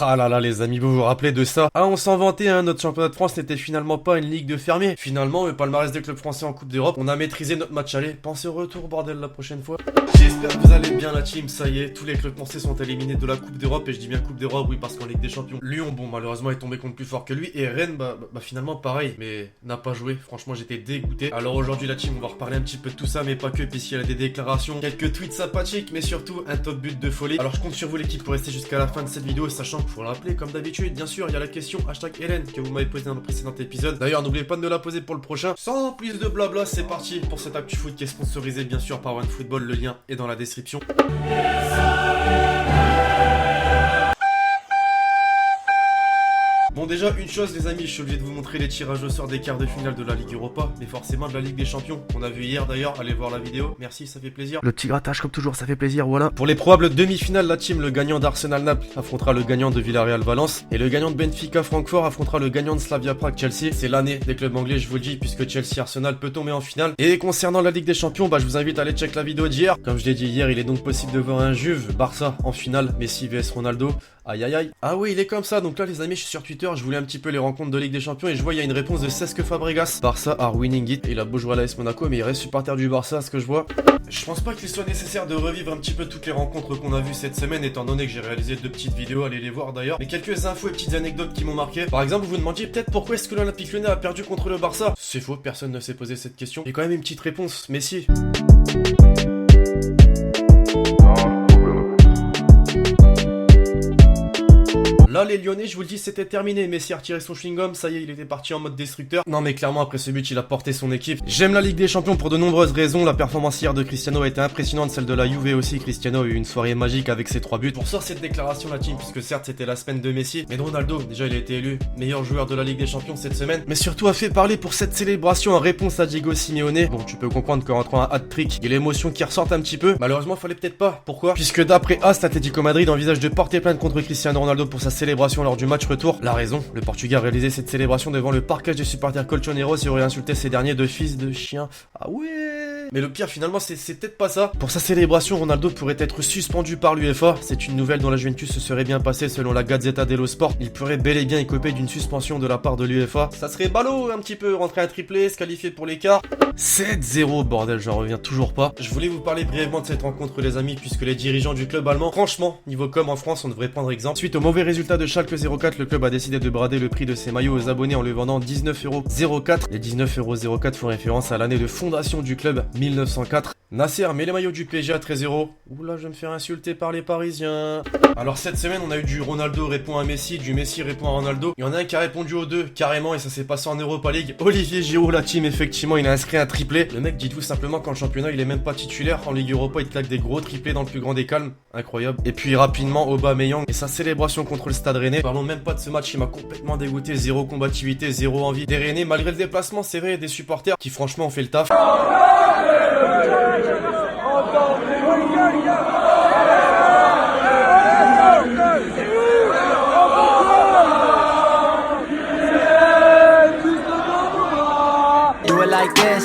Ah là là les amis, vous vous rappelez de ça? Ah, on s'en vantait, hein, notre championnat de France n'était finalement pas une ligue de fermiers. Finalement, le palmarès des clubs français en Coupe d'Europe, on a maîtrisé notre match aller. Pensez au retour, bordel, la prochaine fois. J'espère que vous allez bien la team, ça y est, tous les clubs français sont éliminés de la Coupe d'Europe, et je dis bien Coupe d'Europe, oui, parce qu'en Ligue des Champions, Lyon, bon, malheureusement, est tombé contre plus fort que lui, et Rennes, bah finalement, pareil, mais n'a pas joué. Franchement, j'étais dégoûté. Alors aujourd'hui, la team, on va reparler un petit peu de tout ça, mais pas que, puisqu'il y a des déclarations, quelques tweets sympathiques, mais surtout un top but de folie. Alors je compte sur vous l'équipe pour rester jusqu'à la fin de cette vidéo, sachant qu'il faut le rappeler, comme d'habitude, bien sûr, il y a la question hashtag Hélène que vous m'avez posée dans le précédent épisode. D'ailleurs, n'oubliez pas de me la poser pour le prochain. Sans plus de blabla, c'est parti pour cette Actu Foot qui est sponsorisée bien sûr par OneFootball. Le lien est dans la description. Bon, déjà, une chose les amis, je suis obligé de vous montrer les tirages au sort des quarts de finale de la Ligue Europa, mais forcément de la Ligue des Champions, qu'on a vu hier d'ailleurs, allez voir la vidéo, merci, ça fait plaisir. Le petit grattage comme toujours, ça fait plaisir, voilà. Pour les probables demi-finales, la team, le gagnant d'Arsenal-Naples affrontera le gagnant de Villarreal-Valence, et le gagnant de Benfica-Francfort affrontera le gagnant de Slavia Prague-Chelsea. C'est l'année des clubs anglais, je vous le dis, puisque Chelsea-Arsenal peut tomber en finale. Et concernant la Ligue des Champions, je vous invite à aller check la vidéo d'hier. Comme je l'ai dit hier, il est donc possible de voir un Juve, Barça en finale, Messi vs Ronaldo. Aïe aïe aïe. Ah oui, il est comme ça. Donc là les amis, je suis sur Twitter, je voulais un petit peu les rencontres de Ligue des Champions et je vois il y a une réponse de Cesc Fabregas. Barça are winning it. Il a beau jouer à l'AS Monaco, mais il reste supporter du Barça à ce que je vois. Je pense pas qu'il soit nécessaire de revivre un petit peu toutes les rencontres qu'on a vues cette semaine, étant donné que j'ai réalisé 2 petites vidéos, allez les voir d'ailleurs. Mais quelques infos et petites anecdotes qui m'ont marqué. Par exemple, vous vous demandiez peut-être pourquoi est-ce que l'Olympique Lyonnais a perdu contre le Barça. C'est faux, personne ne s'est posé cette question. Et quand même une petite réponse, Messi. Là, les Lyonnais, je vous le dis, c'était terminé. Messi a retiré son chewing-gum, ça y est, il était parti en mode destructeur. Non, mais clairement, après ce but, il a porté son équipe. J'aime la Ligue des Champions pour de nombreuses raisons. La performance hier de Cristiano a été impressionnante, celle de la Juve aussi. Cristiano a eu une soirée magique avec ses 3 buts. Pour ça, cette déclaration, la team, puisque certes, c'était la semaine de Messi, mais Ronaldo, déjà, il a été élu meilleur joueur de la Ligue des Champions cette semaine. Mais surtout, a fait parler pour cette célébration en réponse à Diego Simeone. Bon, tu peux comprendre qu'en rentrant un hat-trick, il y a l'émotion qui ressort un petit peu. Malheureusement, fallait peut-être pas. Pourquoi? Puisque d'après AS, l'Atlético Madrid envisage de porter plainte contre Cristiano Ronaldo pour sa célébration lors du match retour. La raison, le Portugais a réalisé cette célébration devant le parquage des supporters colchoneros et aurait insulté ces derniers de fils de chien. Ah ouais. Mais le pire finalement c'est peut-être pas ça. Pour sa célébration, Ronaldo pourrait être suspendu par l'UEFA. C'est une nouvelle dont la Juventus se serait bien passée selon la Gazzetta dello Sport. Il pourrait bel et bien écoper d'une suspension de la part de l'UEFA. Ça serait ballot un petit peu, rentrer un triplé, se qualifier pour l'écart. 7-0 bordel, j'en reviens toujours pas. Je voulais vous parler brièvement de cette rencontre les amis, puisque les dirigeants du club allemand, franchement, niveau com en France, on devrait prendre exemple. Suite au mauvais résultat de Schalke 04, le club a décidé de brader le prix de ses maillots aux abonnés en le vendant 19,04€. Les 19,04€ font référence à l'année de fondation du club, 1904. Nasser met les maillots du PSG à 13€. Oula, je vais me faire insulter par les Parisiens. Alors cette semaine, on a eu du Ronaldo répond à Messi, du Messi répond à Ronaldo. Il y en a un qui a répondu aux deux, carrément, et ça s'est passé en Europa League. Olivier Giroud, la team, effectivement, il a inscrit un triplé. Le mec dit tout simplement qu'en championnat, il est même pas titulaire. En Ligue Europa, il claque des gros triplés dans le plus grand des calmes. Incroyable. Et puis rapidement, Aubameyang et sa célébration contre le Stade Rennais. Parlons même pas de ce match, il m'a complètement dégoûté. Zéro combativité, zéro envie des Rennais, malgré le déplacement, c'est vrai, des supporters qui franchement ont fait le taf. Like this.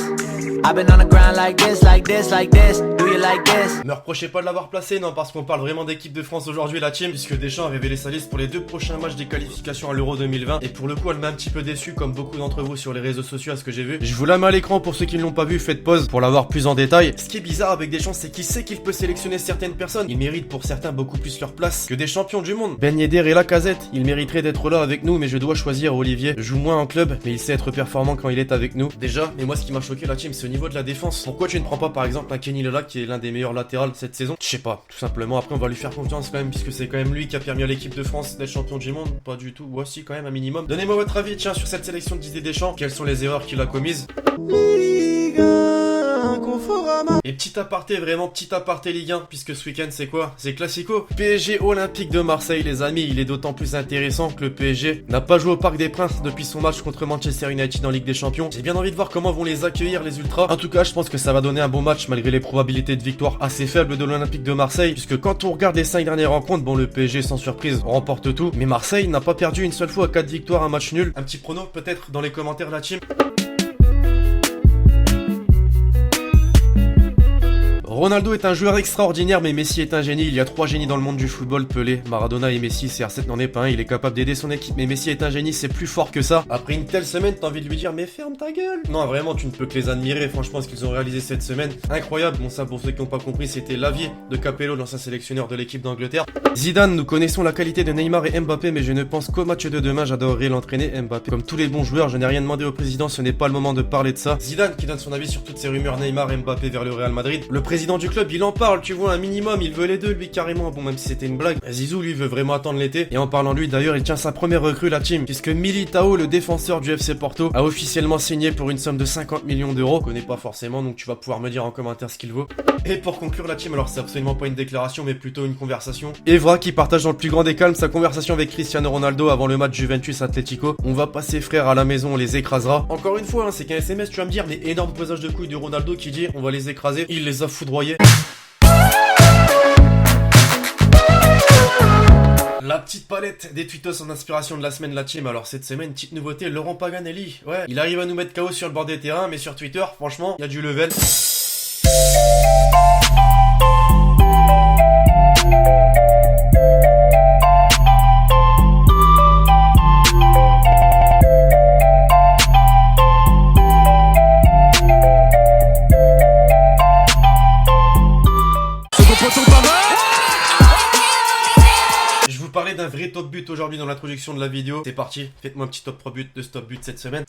I've been on the grind like this, like this, like this. Do you like this? Me reprochez pas de l'avoir placé, non, parce qu'on parle vraiment d'équipe de France aujourd'hui, la team, puisque Deschamps a révélé sa liste pour les 2 prochains matchs des qualifications à l'Euro 2020. Et pour le coup, elle m'a un petit peu déçu, comme beaucoup d'entre vous sur les réseaux sociaux, à ce que j'ai vu. Je vous la mets à l'écran pour ceux qui ne l'ont pas vu, faites pause pour l'avoir plus en détail. Ce qui est bizarre avec Deschamps, c'est qu'il sait qu'il peut sélectionner certaines personnes. Il mérite pour certains beaucoup plus leur place que des champions du monde. Ben Yedder et Lacazette, il mériterait d'être là avec nous, mais je dois choisir Olivier. Joue moins en club, mais il sait être performant quand il est avec nous. Déjà, mais moi ce qui m'a choqué la team, c'est au niveau de la défense. Pourquoi tu ne prends pas par exemple un Kenny Lola qui est l'un des meilleurs latérales cette saison? Je sais pas, tout simplement. Après on va lui faire confiance quand même, puisque c'est quand même lui qui a permis à l'équipe de France d'être champion du monde. Pas du tout, voici quand même un minimum. Donnez-moi votre avis, tiens, sur cette sélection de Didier Deschamps. Quelles sont les erreurs qu'il a commises? Et petit aparté, vraiment petit aparté Ligue 1, puisque ce week-end c'est quoi? C'est Classico. PSG Olympique de Marseille les amis, il est d'autant plus intéressant que le PSG n'a pas joué au Parc des Princes depuis son match contre Manchester United en Ligue des Champions. J'ai bien envie de voir comment vont les accueillir les Ultras. En tout cas, je pense que ça va donner un bon match malgré les probabilités de victoire assez faibles de l'Olympique de Marseille, puisque quand on regarde les 5 dernières rencontres, bon le PSG sans surprise remporte tout, mais Marseille n'a pas perdu une seule fois à 4 victoires, un match nul. Un petit prono peut-être dans les commentaires la team. Ronaldo est un joueur extraordinaire, mais Messi est un génie. Il y a 3 génies dans le monde du football, Pelé, Maradona et Messi. CR7 n'en est pas un, il est capable d'aider son équipe, mais Messi est un génie, c'est plus fort que ça. Après une telle semaine, t'as envie de lui dire, mais ferme ta gueule. Non, vraiment, tu ne peux que les admirer, franchement, ce qu'ils ont réalisé cette semaine. Incroyable, bon ça pour ceux qui n'ont pas compris, c'était l'avis de Capello, l'ancien sélectionneur de l'équipe d'Angleterre. Zidane, nous connaissons la qualité de Neymar et Mbappé, mais je ne pense qu'au match de demain, j'adorerais l'entraîner Mbappé. Comme tous les bons joueurs, je n'ai rien demandé au président, ce n'est pas le moment de parler de ça. Zidane qui donne son avis sur toutes ces rumeurs Neymar et Mbappé vers le Real Madrid. Le président du club, il en parle, tu vois, un minimum, il veut les deux, lui carrément, bon même si c'était une blague. Zizou, lui, veut vraiment attendre l'été. Et en parlant de lui, d'ailleurs, il tient sa première recrue, la team, puisque Militao, le défenseur du FC Porto, a officiellement signé pour une somme de 50 millions d'euros. Je connais pas forcément, donc tu vas pouvoir me dire en commentaire ce qu'il vaut. Et pour conclure la team, alors c'est absolument pas une déclaration, mais plutôt une conversation. Evra qui partage dans le plus grand des calmes sa conversation avec Cristiano Ronaldo avant le match Juventus Atlético. On va passer frère à la maison, on les écrasera. Encore une fois, hein, c'est qu'un SMS, tu vas me dire, mais énorme pesage de couilles de Ronaldo qui dit on va les écraser. Il les a foudroyés. La petite palette des tweetos en inspiration de la semaine, la team. Alors cette semaine, petite nouveauté, Laurent Paganelli. Ouais, il arrive à nous mettre KO sur le bord des terrains, mais sur Twitter, franchement, il y a du level. Je vous parlais d'un vrai top but aujourd'hui dans l'introduction de la vidéo. C'est parti, faites-moi un petit top pro but de ce top but cette semaine.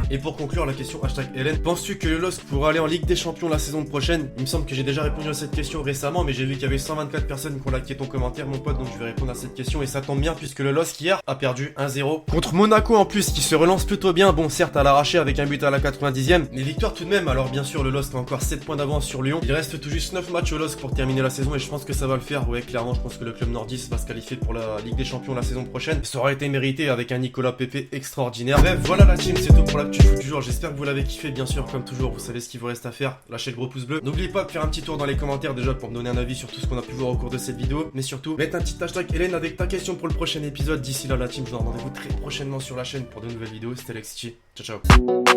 Et pour conclure la question hashtag Hélène, penses-tu que le LOSC pourra aller en Ligue des Champions la saison prochaine? Il me semble que j'ai déjà répondu à cette question récemment, mais j'ai vu qu'il y avait 124 personnes qui ont liké ton commentaire mon pote, donc je vais répondre à cette question et ça tombe bien puisque le LOSC hier a perdu 1-0 contre Monaco en plus qui se relance plutôt bien, bon certes à l'arraché avec un but à la 90e, mais victoire tout de même. Alors bien sûr le LOSC a encore 7 points d'avance sur Lyon, il reste tout juste 9 matchs au LOSC pour terminer la saison et je pense que ça va le faire, ouais clairement je pense que le club nordiste va se qualifier pour la Ligue des Champions la saison prochaine, ça aura été mérité avec un Nicolas Pepe extraordinaire. Bref voilà la team, c'est tout pour l'actu foot du jour, j'espère que vous l'avez kiffé, bien sûr comme toujours vous savez ce qu'il vous reste à faire, lâchez le gros pouce bleu, n'oubliez pas de faire un petit tour dans les commentaires déjà pour me donner un avis sur tout ce qu'on a pu voir au cours de cette vidéo, mais surtout mettez un petit hashtag Hélène avec ta question pour le prochain épisode. D'ici là la team, je vous donne rendez-vous très prochainement sur la chaîne pour de nouvelles vidéos. C'était Alexis, ciao ciao.